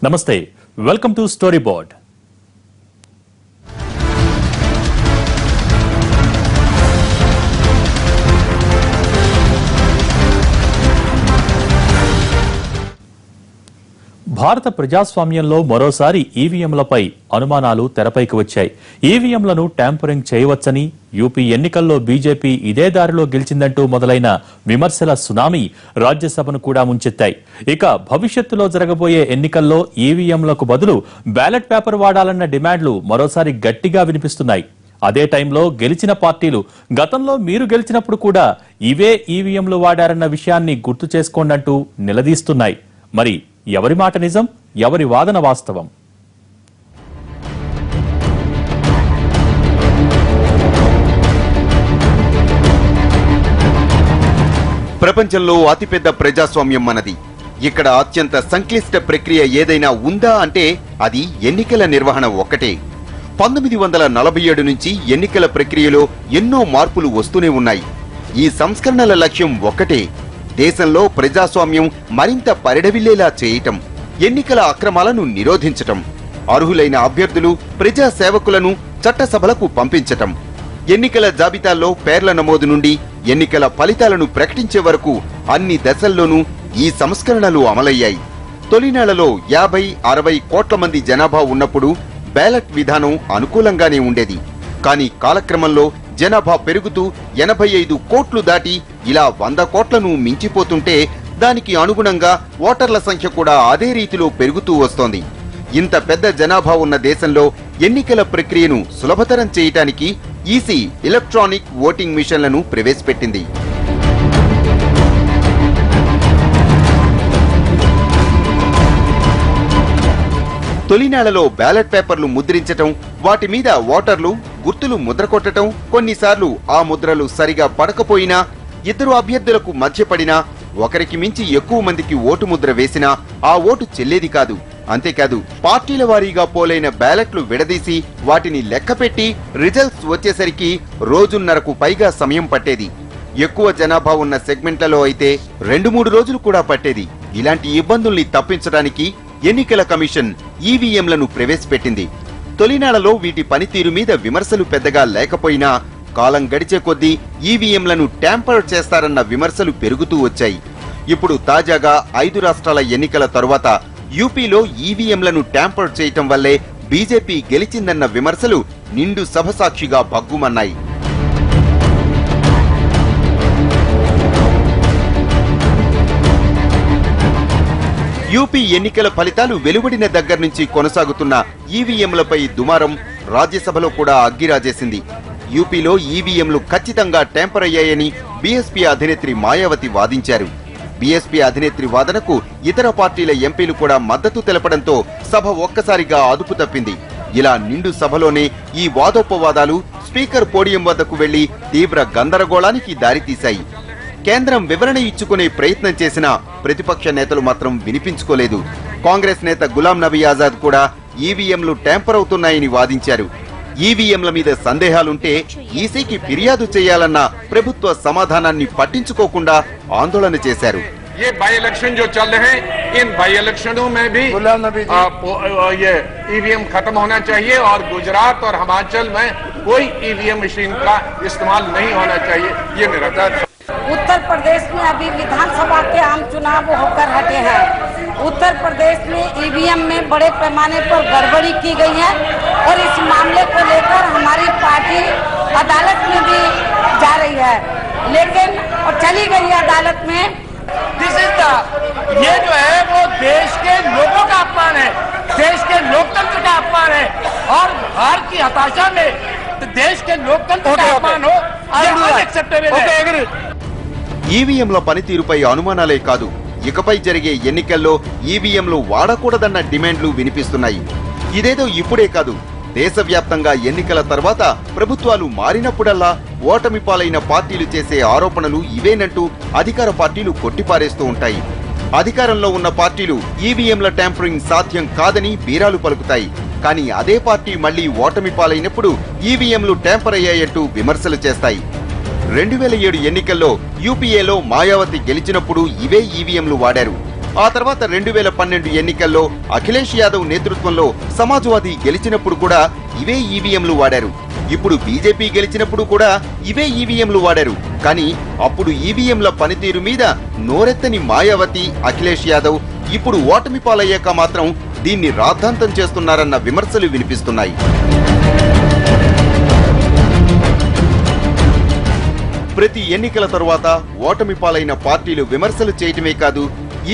నమస్తే, welcome to story board. భారత ప్రజాస్వామ్యంలో మరోసారి ఈవీఎంలపై అనుమానాలు తెరపైకి వచ్చాయి. ఈవీఎంలను ట్యాంపరింగ్ చేయవచ్చని, యూపీ ఎన్నికల్లో బీజేపీ ఇదే దారిలో గెలిచిందంటూ మొదలైన విమర్శల సునామీ రాజ్యసభను కూడా ముంచెత్తాయి. ఇక భవిష్యత్తులో జరగబోయే ఎన్నికల్లో ఈవీఎంలకు బదులు బ్యాలెట్ పేపర్ వాడాలన్న డిమాండ్లు మరోసారి గట్టిగా వినిపిస్తున్నాయి. అదే టైంలో గెలిచిన పార్టీలు గతంలో మీరు గెలిచినప్పుడు కూడా ఇవే ఈవీఎంలు వాడారన్న విషయాన్ని గుర్తు చేసుకోండంటూ నిలదీస్తున్నాయి. మరి ఎవరి మాట నిజం, ఎవరి వాదన వాస్తవం? ప్రపంచంలో అతిపెద్ద ప్రజాస్వామ్యం మనది. ఇక్కడ అత్యంత సంక్లిష్ట ప్రక్రియ ఏదైనా ఉందా అంటే అది ఎన్నికల నిర్వహణ ఒక్కటే. 1947 నుంచి ఎన్నికల ప్రక్రియలో ఎన్నో మార్పులు వస్తూనే ఉన్నాయి. ఈ సంస్కరణల లక్ష్యం ఒక్కటే, దేశంలో ప్రజాస్వామ్యం మరింత పరిడవిల్లేలా చేయటం, ఎన్నికల అక్రమాలను నిరోధించటం, అర్హులైన అభ్యర్థులు, ప్రజా సేవకులను చట్టసభలకు పంపించటం, ఎన్నికల జాబితాల్లో పేర్ల నమోదు నుండి ఎన్నికల ఫలితాలను ప్రకటించే వరకు అన్ని దశల్లోనూ ఈ సంస్కరణలు అమలయ్యాయి. తొలినేళ్లలో 50-60 కోట్ల మంది జనాభా ఉన్నప్పుడు బ్యాలెట్ విధానం అనుకూలంగానే ఉండేది. కానీ కాలక్రమంలో జనాభా పెరుగుతూ 85 కోట్లు దాటి ఇలా 100 కోట్లను మించిపోతుంటే దానికి అనుగుణంగా ఓటర్ల సంఖ్య కూడా అదే రీతిలో పెరుగుతూ వస్తోంది. ఇంత పెద్ద జనాభా ఉన్న దేశంలో ఎన్నికల ప్రక్రియను సులభతరం చేయటానికి ఈసీ ఎలక్ట్రానిక్ ఓటింగ్ మిషన్లను ప్రవేశపెట్టింది. తొలినేళ్లలో బ్యాలెట్ పేపర్లు ముద్రించటం, వాటి మీద ఓటర్లు గుర్తులు ముద్ర కొట్టడం, కొన్నిసార్లు ఆ ముద్రలు సరిగా పడకపోయినా, ఇద్దరు అభ్యర్థులకు మధ్య పడినా, ఒకరికి మించి ఎక్కువ మందికి ఓటు ముద్ర వేసినా ఆ ఓటు చెల్లేది కాదు. అంతేకాదు, పార్టీల వారీగా పోలైన బ్యాలెట్లు విడదీసి వాటిని లెక్కపెట్టి రిజల్ట్స్ వచ్చేసరికి రోజున్నరకు పైగా సమయం పట్టేది. ఎక్కువ జనాభా ఉన్న సెగ్మెంట్లలో అయితే 2-3 రోజులు కూడా పట్టేది. ఇలాంటి ఇబ్బందుల్ని తప్పించడానికి ఎన్నికల కమిషన్ ఈవీఎంలను ప్రవేశపెట్టింది. తొలినాళ్లలో వీటి పనితీరు మీద విమర్శలు పెద్దగా లేకపోయినా కాలం గడిచే కొద్దీ ఈవీఎంలను ట్యాంపర్ చేస్తారన్న విమర్శలు పెరుగుతూ వచ్చాయి. ఇప్పుడు తాజాగా 5 రాష్ట్రాల ఎన్నికల తరువాత యూపీలో ఈవీఎంలను ట్యాంపర్ చేయటం వల్లే బీజేపీ గెలిచిందన్న విమర్శలు నిండు సభసాక్షిగా భగ్గుమన్నాయి. యూపీ ఎన్నికల ఫలితాలు వెలువడిన దగ్గర నుంచి కొనసాగుతున్న ఈవీఎంలపై దుమారం రాజ్యసభలో కూడా అగ్గిరాజేసింది. యూపీలో ఈవీఎంలు ఖచ్చితంగా ట్యాంపర్ అయ్యాయని బీఎస్పీ అధినేత్రి మాయావతి వాదించారు. బీఎస్పీ అధినేత్రి వాదనకు ఇతర పార్టీల ఎంపీలు కూడా మద్దతు తెలపడంతో సభ ఒక్కసారిగా అదుపు తప్పింది. ఇలా నిండు సభలోనే ఈ వాదోపవాదాలు స్పీకర్ పోడియం వద్దకు వెళ్లి తీవ్ర గందరగోళానికి దారితీశాయి. కేంద్రం వివరణ ఇచ్చుకునే ప్రయత్నం చేసినా ప్రతిపక్ష నేతలు మాత్రం వినిపించుకోలేదు. కాంగ్రెస్ నేత గులాం నబీ ఆజాద్ కూడా ఈవీఎంలు ట్యాంపర్ అవుతున్నాయని వాదించారు. ఈవీఎంల మీద సందేహాలుంటే ఈసీకి ఫిర్యాదు చేయాలన్న ప్రభుత్వ సమాధానాన్ని పట్టించుకోకుండా ఆందోళన చేశారు. ये बाई इलेक्शन जो चल रहे हैं, इन बाई इलेक्शनों में भी ये ईवीएम खत्म होना चाहिए और गुजरात और हिमाचल में कोई ईवीएम मशीन का इस्तेमाल नहीं होना चाहिए, ये मेरा कहना है। उत्तर प्रदेश में अभी विधानसभा के आम चुनाव होकर हटे हैं। उत्तर प्रदेश में ईवीएम में बड़े पैमाने पर गड़बड़ी की गई है और इस मामले को लेकर हमारी पार्टी अदालत में भी जा रही है, लेकिन और चली गई अदालत में। ये जो है वो देश के लोगों का अपमान है, देश के लोकतंत्र का अपमान है और हार की हताशा में देश के लोकतंत्र का अपमान हो, ये अनएक्सेप्टेबल है। ఈవీఎంల పనితీరుపై అనుమానాలే కాదు, ఇకపై జరిగే ఎన్నికల్లో ఈవీఎంలు వాడకూడదన్న డిమాండ్లు వినిపిస్తున్నాయి. ఇదేదో ఇప్పుడే కాదు, దేశవ్యాప్తంగా ఎన్నికల తర్వాత ప్రభుత్వాలు మారినప్పుడల్లా ఓటమి పాలైన పార్టీలు చేసే ఆరోపణలు ఇవేనంటూ అధికార పార్టీలు కొట్టిపారేస్తూ ఉంటాయి. అధికారంలో ఉన్న పార్టీలు ఈవీఎంల ట్యాంపరింగ్ సాధ్యం కాదని బీరాలు పలుకుతాయి. కానీ అదే పార్టీ మళ్లీ ఓటమి పాలైనప్పుడు ఈవీఎంలు ట్యాంపర్ అయ్యాయంటూ విమర్శలు చేస్తాయి. 2007 ఎన్నికల్లో యూపీఏలో మాయావతి గెలిచినప్పుడు ఇవే ఈవీఎంలు వాడారు. ఆ తర్వాత 2012 ఎన్నికల్లో అఖిలేష్ యాదవ్ నేతృత్వంలో సమాజ్వాదీ గెలిచినప్పుడు కూడా ఇవే ఈవీఎంలు వాడారు. ఇప్పుడు బీజేపీ గెలిచినప్పుడు కూడా ఇవే ఈవీఎంలు వాడారు. కానీ అప్పుడు ఈవీఎంల పనితీరు మీద నోరెత్తని మాయావతి, అఖిలేష్ యాదవ్ ఇప్పుడు ఓటమి పాలయ్యాక మాత్రం దీన్ని రాద్ధాంతం చేస్తున్నారన్న విమర్శలు వినిపిస్తున్నాయి. ప్రతి ఎన్నికల తరువాత ఓటమి పాలైన పార్టీలు విమర్శలు చేయటమే కాదు,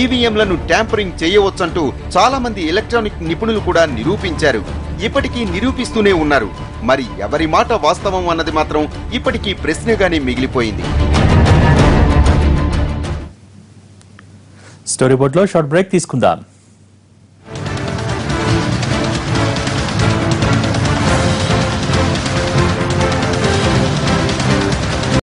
ఈవీఎంలను ట్యాంపరింగ్ చేయవచ్చంటూ చాలా మంది ఎలక్ట్రానిక్ నిపుణులు కూడా నిరూపించారు. ఇప్పటికీ నిరూపిస్తూనే ఉన్నారు. మరి ఎవరి మాట వాస్తవం అన్నది మాత్రం ఇప్పటికీ ప్రశ్నగానే మిగిలిపోయింది. స్టోరీ బోర్డ్ లో షార్ట్ బ్రేక్ తీసుకుందాం.